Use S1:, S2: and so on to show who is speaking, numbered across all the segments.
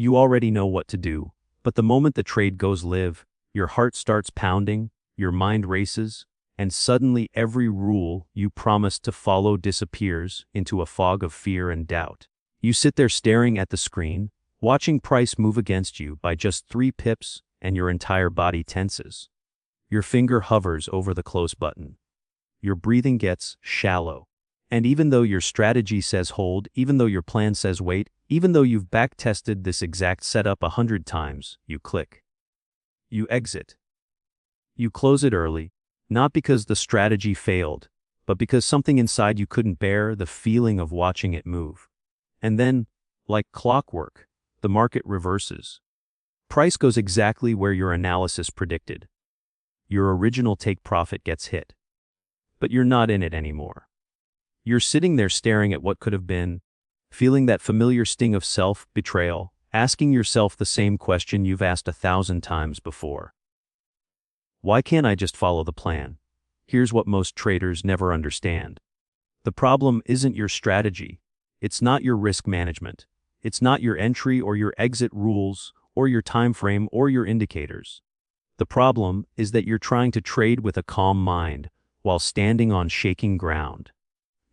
S1: You already know what to do, but the moment the trade goes live, your heart starts pounding, your mind races, and suddenly every rule you promised to follow disappears into a fog of fear and doubt. You sit there staring at the screen, watching price move against you by just 3 pips, and your entire body tenses. Your finger hovers over the close button. Your breathing gets shallow. And even though your strategy says hold, even though your plan says wait, even though you've back-tested this exact setup 100 times, you click. You exit. You close it early, not because the strategy failed, but because something inside you couldn't bear the feeling of watching it move. And then, like clockwork, the market reverses. Price goes exactly where your analysis predicted. Your original take profit gets hit. But you're not in it anymore. You're sitting there staring at what could have been, feeling that familiar sting of self-betrayal, asking yourself the same question you've asked 1,000 times before. Why can't I just follow the plan? Here's what most traders never understand. The problem isn't your strategy. It's not your risk management. It's not your entry or your exit rules or your time frame or your indicators. The problem is that you're trying to trade with a calm mind while standing on shaking ground.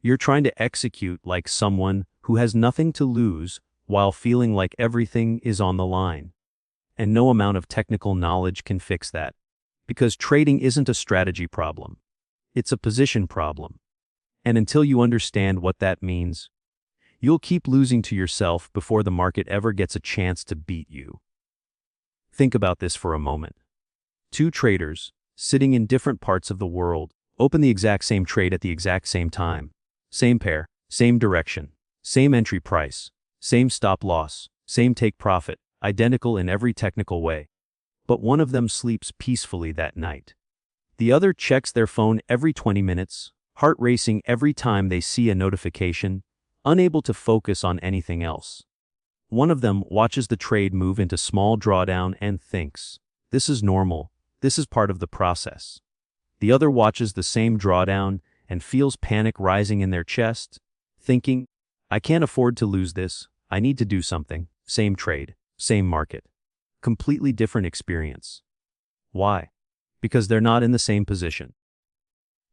S1: You're trying to execute like someone who has nothing to lose while feeling like everything is on the line. And no amount of technical knowledge can fix that. Because trading isn't a strategy problem. It's a position problem. And until you understand what that means, you'll keep losing to yourself before the market ever gets a chance to beat you. Think about this for a moment. 2 traders, sitting in different parts of the world, open the exact same trade at the exact same time. Same pair, same direction, same entry price, same stop loss, same take profit, identical in every technical way. But one of them sleeps peacefully that night. The other checks their phone every 20 minutes, heart racing every time they see a notification, unable to focus on anything else. One of them watches the trade move into small drawdown and thinks, this is normal, this is part of the process. The other watches the same drawdown and feels panic rising in their chest, thinking, I can't afford to lose this, I need to do something. Same trade, same market. Completely different experience. Why? Because they're not in the same position.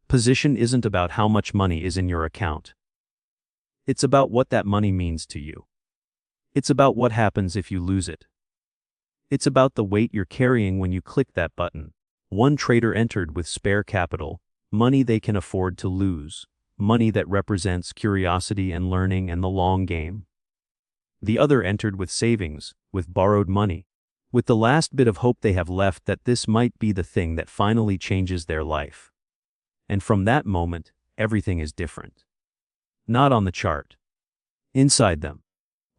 S1: Position isn't about how much money is in your account. It's about what that money means to you. It's about what happens if you lose it. It's about the weight you're carrying when you click that button. One trader entered with spare capital, money they can afford to lose, money that represents curiosity and learning and the long game. The other entered with savings, with borrowed money, with the last bit of hope they have left that this might be the thing that finally changes their life. And from that moment, everything is different. Not on the chart. Inside them.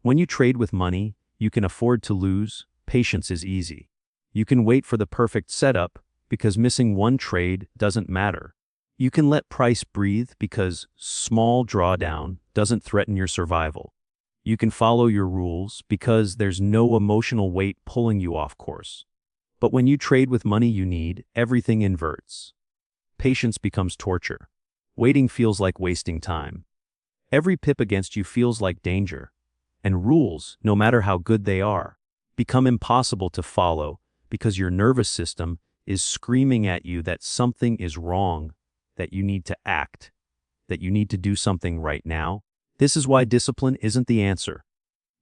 S1: When you trade with money, you can afford to lose, patience is easy. You can wait for the perfect setup, because missing one trade doesn't matter. You can let price breathe because small drawdown doesn't threaten your survival. You can follow your rules because there's no emotional weight pulling you off course. But when you trade with money you need, everything inverts. Patience becomes torture. Waiting feels like wasting time. Every pip against you feels like danger. And rules, no matter how good they are, become impossible to follow because your nervous system is screaming at you that something is wrong, that you need to act, that you need to do something right now. This is why discipline isn't the answer.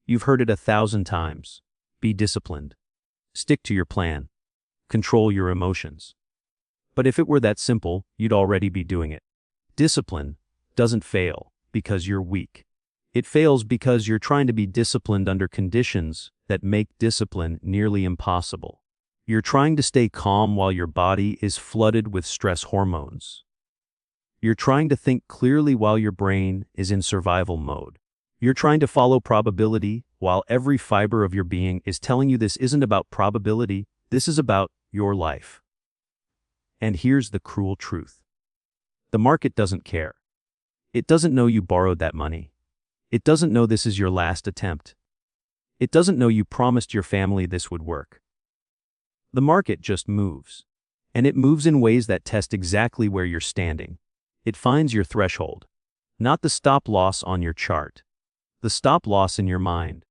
S1: You've heard it 1,000 times. Be disciplined. Stick to your plan. Control your emotions. But if it were that simple, you'd already be doing it. Discipline doesn't fail because you're weak. It fails because you're trying to be disciplined under conditions that make discipline nearly impossible. You're trying to stay calm while your body is flooded with stress hormones. You're trying to think clearly while your brain is in survival mode. You're trying to follow probability while every fiber of your being is telling you this isn't about probability, this is about your life. And here's the cruel truth. The market doesn't care. It doesn't know you borrowed that money. It doesn't know this is your last attempt. It doesn't know you promised your family this would work. The market just moves. And it moves in ways that test exactly where you're standing. It finds your threshold. Not the stop loss on your chart. The stop loss in your mind.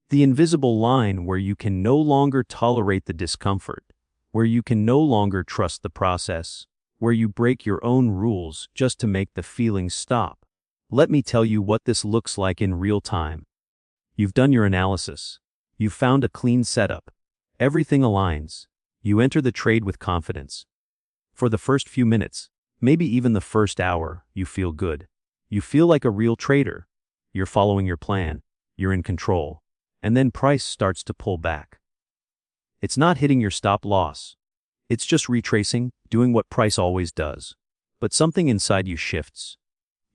S1: The invisible line where you can no longer tolerate the discomfort, where you can no longer trust the process, where you break your own rules just to make the feeling stop. Let me tell you what this looks like in real time. You've done your analysis. You've found a clean setup. Everything aligns. You enter the trade with confidence. For the first few minutes, maybe even the first hour, you feel good. You feel like a real trader. You're following your plan. You're in control. And then price starts to pull back. It's not hitting your stop loss. It's just retracing, doing what price always does. But something inside you shifts.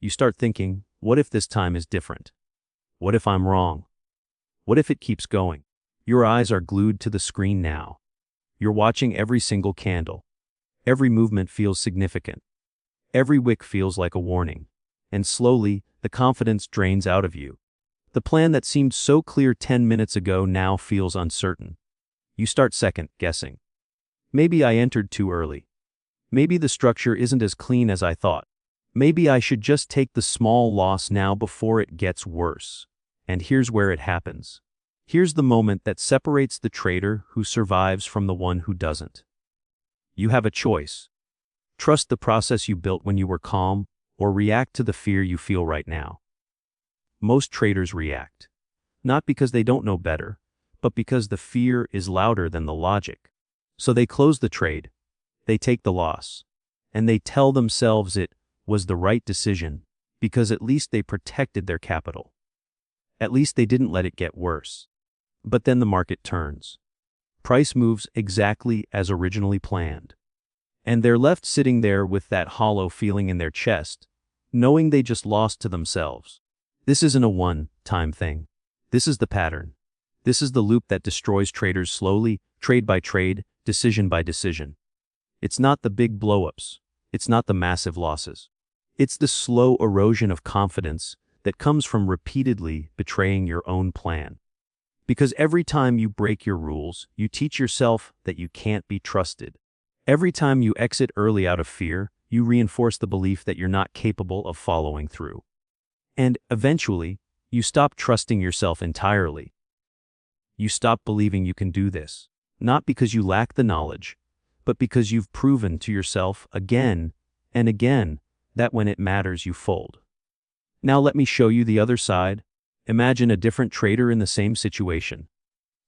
S1: You start thinking, what if this time is different? What if I'm wrong? What if it keeps going? Your eyes are glued to the screen now. You're watching every single candle. Every movement feels significant. Every wick feels like a warning. And slowly, the confidence drains out of you. The plan that seemed so clear 10 minutes ago now feels uncertain. You start second guessing. Maybe I entered too early. Maybe the structure isn't as clean as I thought. Maybe I should just take the small loss now before it gets worse. And here's where it happens. Here's the moment that separates the trader who survives from the one who doesn't. You have a choice. Trust the process you built when you were calm, or react to the fear you feel right now. Most traders react. Not because they don't know better, but because the fear is louder than the logic. So they close the trade. They take the loss. And they tell themselves it was the right decision, because at least they protected their capital. At least they didn't let it get worse. But then the market turns. Price moves exactly as originally planned. And they're left sitting there with that hollow feeling in their chest, knowing they just lost to themselves. This isn't a one-time thing. This is the pattern. This is the loop that destroys traders slowly, trade by trade, decision by decision. It's not the big blow-ups. It's not the massive losses. It's the slow erosion of confidence that comes from repeatedly betraying your own plan. Because every time you break your rules, you teach yourself that you can't be trusted. Every time you exit early out of fear, you reinforce the belief that you're not capable of following through. And eventually, you stop trusting yourself entirely. You stop believing you can do this, not because you lack the knowledge, but because you've proven to yourself again and again that when it matters, you fold. Now let me show you the other side. Imagine a different trader in the same situation.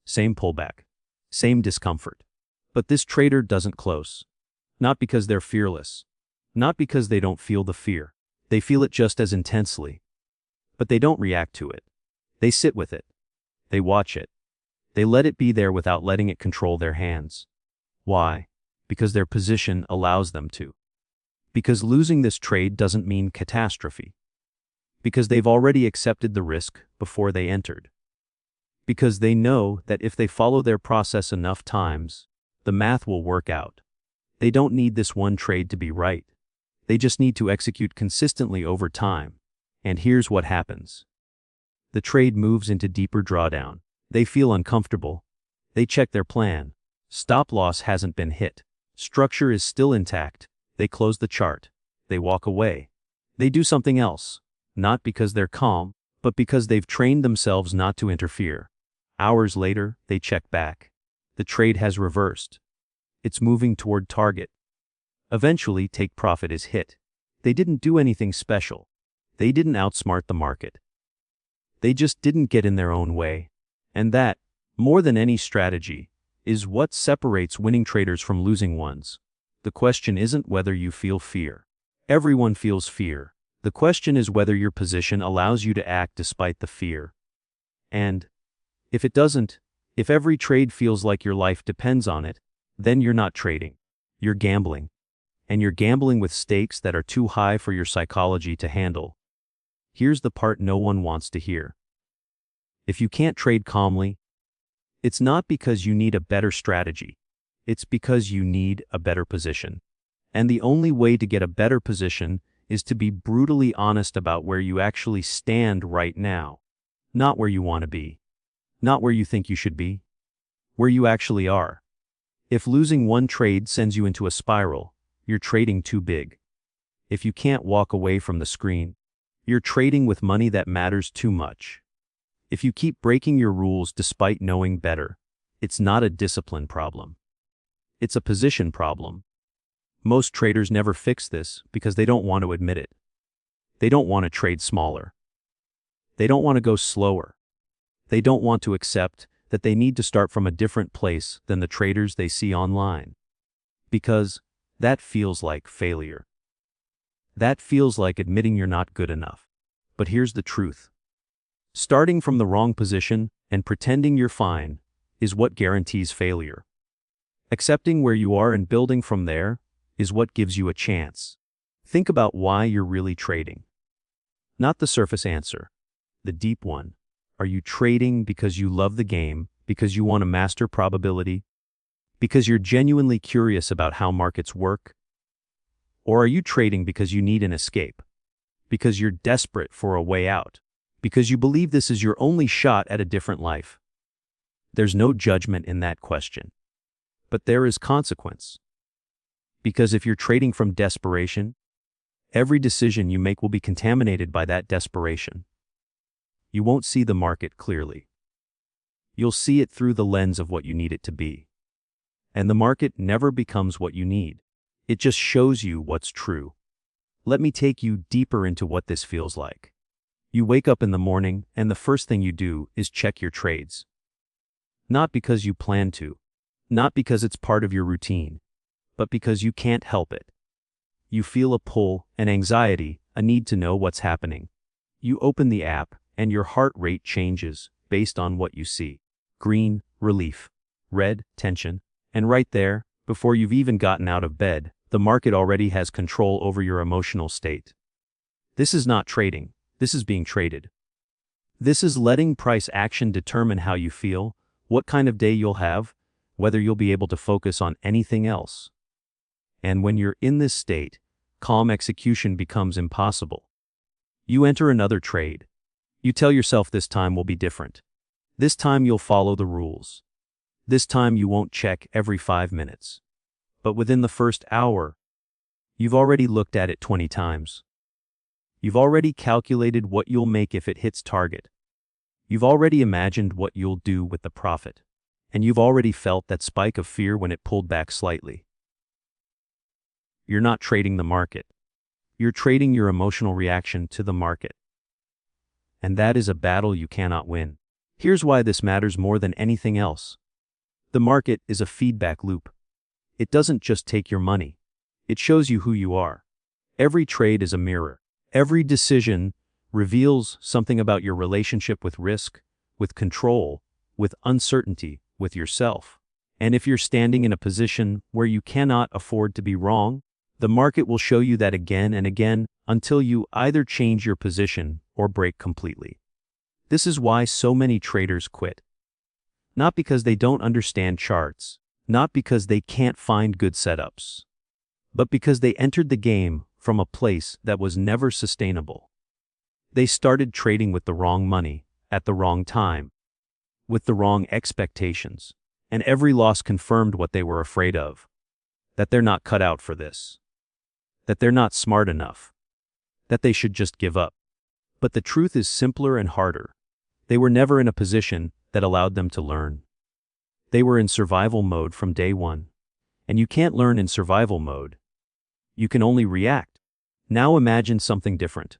S1: Same pullback. Same discomfort. But this trader doesn't close. Not because they're fearless. Not because they don't feel the fear. They feel it just as intensely. But they don't react to it. They sit with it. They watch it. They let it be there without letting it control their hands. Why? Because their position allows them to. Because losing this trade doesn't mean catastrophe. Because they've already accepted the risk before they entered. Because they know that if they follow their process enough times, the math will work out. They don't need this one trade to be right. They just need to execute consistently over time. And here's what happens. The trade moves into deeper drawdown. They feel uncomfortable. They check their plan. Stop loss hasn't been hit. Structure is still intact. They close the chart. They walk away. They do something else. Not because they're calm, but because they've trained themselves not to interfere. Hours later, they check back. The trade has reversed. It's moving toward target. Eventually, take profit is hit. They didn't do anything special. They didn't outsmart the market. They just didn't get in their own way. And that, more than any strategy, is what separates winning traders from losing ones. The question isn't whether you feel fear. Everyone feels fear. The question is whether your position allows you to act despite the fear. And if it doesn't, if every trade feels like your life depends on it, then you're not trading. You're gambling. And you're gambling with stakes that are too high for your psychology to handle. Here's the part no one wants to hear. If you can't trade calmly, it's not because you need a better strategy. It's because you need a better position. And the only way to get a better position is to be brutally honest about where you actually stand right now. Not where you want to be. Not where you think you should be. Where you actually are. If losing one trade sends you into a spiral, you're trading too big. If you can't walk away from the screen, you're trading with money that matters too much. If you keep breaking your rules despite knowing better, it's not a discipline problem. It's a position problem. Most traders never fix this because they don't want to admit it. They don't want to trade smaller. They don't want to go slower. They don't want to accept that they need to start from a different place than the traders they see online. Because that feels like failure. That feels like admitting you're not good enough. But here's the truth. Starting from the wrong position and pretending you're fine is what guarantees failure. Accepting where you are and building from there is what gives you a chance. Think about why you're really trading. Not the surface answer, the deep one. Are you trading because you love the game, because you want to master probability, because you're genuinely curious about how markets work? Or are you trading because you need an escape, because you're desperate for a way out, because you believe this is your only shot at a different life? There's no judgment in that question. But there is consequence. Because if you're trading from desperation, every decision you make will be contaminated by that desperation. You won't see the market clearly. You'll see it through the lens of what you need it to be. And the market never becomes what you need. It just shows you what's true. Let me take you deeper into what this feels like. You wake up in the morning and the first thing you do is check your trades. Not because you plan to, not because it's part of your routine, but because you can't help it. You feel a pull, an anxiety, a need to know what's happening. You open the app and your heart rate changes based on what you see. Green, relief. Red, tension. And right there, before you've even gotten out of bed, the market already has control over your emotional state. This is not trading. This is being traded. This is letting price action determine how you feel, what kind of day you'll have, whether you'll be able to focus on anything else. And when you're in this state, calm execution becomes impossible. You enter another trade. You tell yourself this time will be different. This time you'll follow the rules. This time you won't check every 5 minutes. But within the first hour, you've already looked at it 20 times. You've already calculated what you'll make if it hits target. You've already imagined what you'll do with the profit. And you've already felt that spike of fear when it pulled back slightly. You're not trading the market. You're trading your emotional reaction to the market. And that is a battle you cannot win. Here's why this matters more than anything else. The market is a feedback loop. It doesn't just take your money. It shows you who you are. Every trade is a mirror. Every decision reveals something about your relationship with risk, with control, with uncertainty, with yourself. And if you're standing in a position where you cannot afford to be wrong, the market will show you that again and again until you either change your position or break completely. This is why so many traders quit. Not because they don't understand charts, not because they can't find good setups, but because they entered the game from a place that was never sustainable. They started trading with the wrong money, at the wrong time, with the wrong expectations, and every loss confirmed what they were afraid of. That they're not cut out for this. That they're not smart enough. That they should just give up. But the truth is simpler and harder. They were never in a position that allowed them to learn. They were in survival mode from day one. And you can't learn in survival mode. You can only react. Now imagine something different.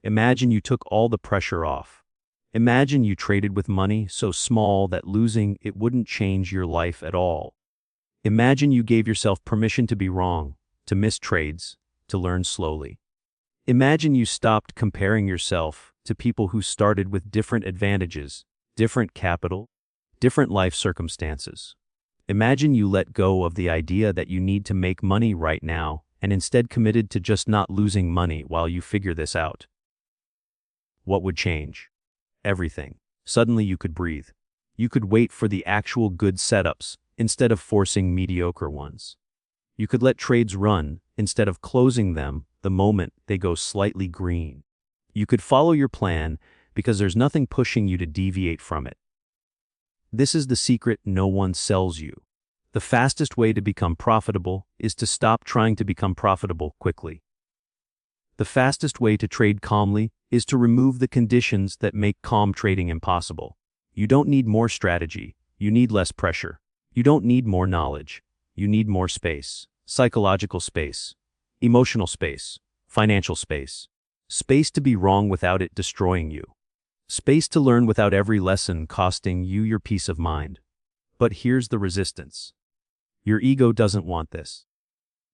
S1: Imagine you took all the pressure off. Imagine you traded with money so small that losing it wouldn't change your life at all. Imagine you gave yourself permission to be wrong, to miss trades, to learn slowly. Imagine you stopped comparing yourself to people who started with different advantages, different capital, different life circumstances. Imagine you let go of the idea that you need to make money right now and instead committed to just not losing money while you figure this out. What would change? Everything. Suddenly you could breathe. You could wait for the actual good setups instead of forcing mediocre ones. You could let trades run instead of closing them the moment they go slightly green. You could follow your plan because there's nothing pushing you to deviate from it. This is the secret no one sells you. The fastest way to become profitable is to stop trying to become profitable quickly. The fastest way to trade calmly is to remove the conditions that make calm trading impossible. You don't need more strategy, you need less pressure. You don't need more knowledge, you need more space. Psychological space, emotional space, financial space. Space to be wrong without it destroying you. Space to learn without every lesson costing you your peace of mind. But here's the resistance. Your ego doesn't want this.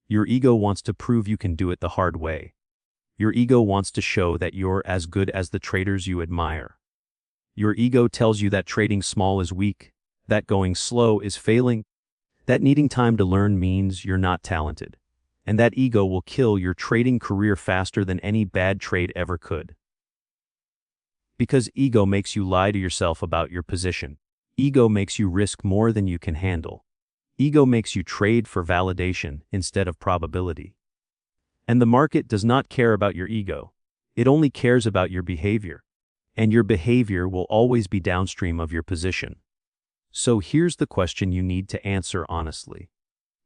S1: Your ego wants to prove you can do it the hard way. Your ego wants to show that you're as good as the traders you admire. Your ego tells you that trading small is weak, that going slow is failing, that needing time to learn means you're not talented, and that ego will kill your trading career faster than any bad trade ever could. Because ego makes you lie to yourself about your position. Ego makes you risk more than you can handle. Ego makes you trade for validation instead of probability. And the market does not care about your ego. It only cares about your behavior. And your behavior will always be downstream of your position. So here's the question you need to answer honestly.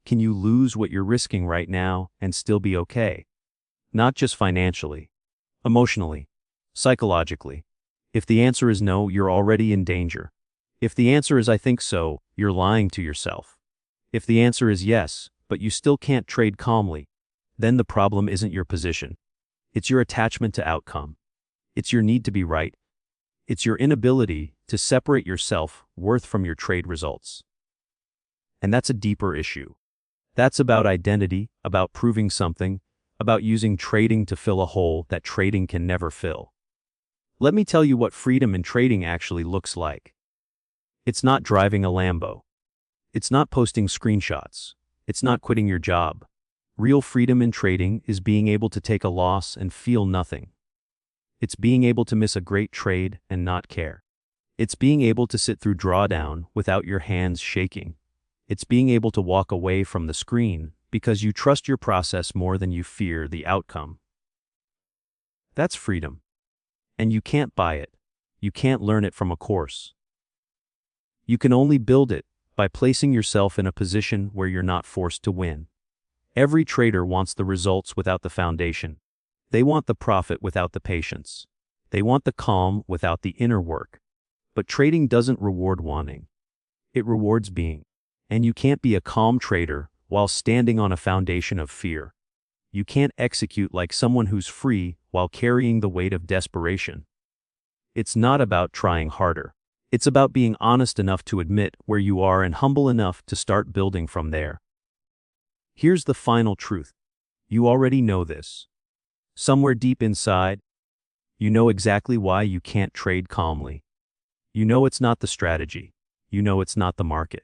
S1: Can you lose what you're risking right now and still be okay? Not just financially, emotionally, psychologically. If the answer is no, you're already in danger. If the answer is I think so, you're lying to yourself. If the answer is yes, but you still can't trade calmly, then the problem isn't your position. It's your attachment to outcome. It's your need to be right. It's your inability to separate your self-worth from your trade results. And that's a deeper issue. That's about identity, about proving something, about using trading to fill a hole that trading can never fill. Let me tell you what freedom in trading actually looks like. It's not driving a Lambo. It's not posting screenshots. It's not quitting your job. Real freedom in trading is being able to take a loss and feel nothing. It's being able to miss a great trade and not care. It's being able to sit through drawdown without your hands shaking. It's being able to walk away from the screen because you trust your process more than you fear the outcome. That's freedom. And you can't buy it. You can't learn it from a course. You can only build it by placing yourself in a position where you're not forced to win. Every trader wants the results without the foundation. They want the profit without the patience. They want the calm without the inner work. But trading doesn't reward wanting. It rewards being. And you can't be a calm trader while standing on a foundation of fear. You can't execute like someone who's free while carrying the weight of desperation. It's not about trying harder. It's about being honest enough to admit where you are and humble enough to start building from there. Here's the final truth. You already know this. Somewhere deep inside, you know exactly why you can't trade calmly. You know it's not the strategy. You know it's not the market.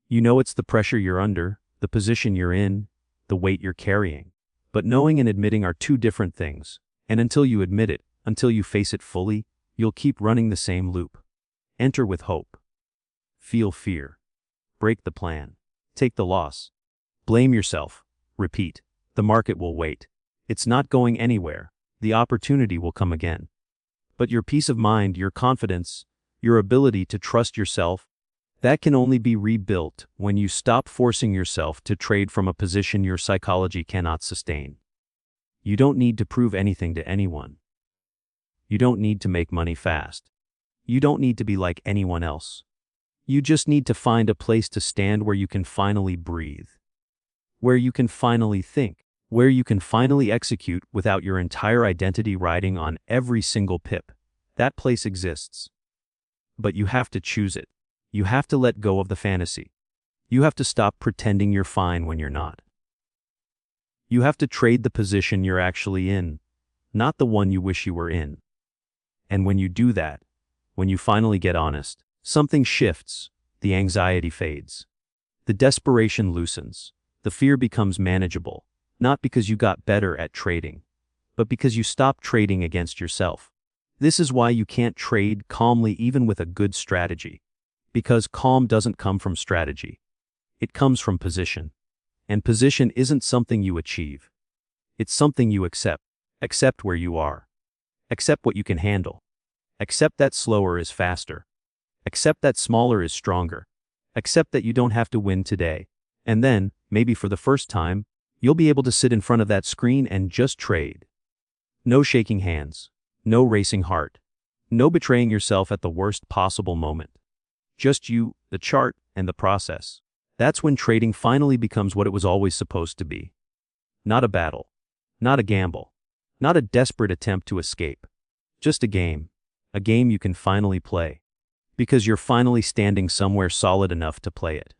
S1: You know it's the pressure you're under, the position you're in, the weight you're carrying. But knowing and admitting are two different things. And until you admit it, until you face it fully, you'll keep running the same loop. Enter with hope. Feel fear. Break the plan. Take the loss. Blame yourself. Repeat. The market will wait. It's not going anywhere. The opportunity will come again. But your peace of mind, your confidence, your ability to trust yourself, that can only be rebuilt when you stop forcing yourself to trade from a position your psychology cannot sustain. You don't need to prove anything to anyone. You don't need to make money fast. You don't need to be like anyone else. You just need to find a place to stand where you can finally breathe. Where you can finally think. Where you can finally execute without your entire identity riding on every single pip. That place exists. But you have to choose it. You have to let go of the fantasy. You have to stop pretending you're fine when you're not. You have to trade the position you're actually in, not the one you wish you were in. And when you do that, when you finally get honest, something shifts, the anxiety fades. The desperation loosens. The fear becomes manageable, not because you got better at trading, but because you stopped trading against yourself. This is why you can't trade calmly even with a good strategy. Because calm doesn't come from strategy. It comes from position. And position isn't something you achieve. It's something you accept. Accept where you are. Accept what you can handle. Accept that slower is faster. Accept that smaller is stronger. Accept that you don't have to win today. And then, maybe for the first time, You'll be able to sit in front of that screen and just trade. No shaking hands. No racing heart. No betraying yourself at the worst possible moment. Just you, the chart, and the process. That's when trading finally becomes what it was always supposed to be. Not a battle. Not a gamble. Not a desperate attempt to escape. Just a game. A game you can finally play. Because you're finally standing somewhere solid enough to play it.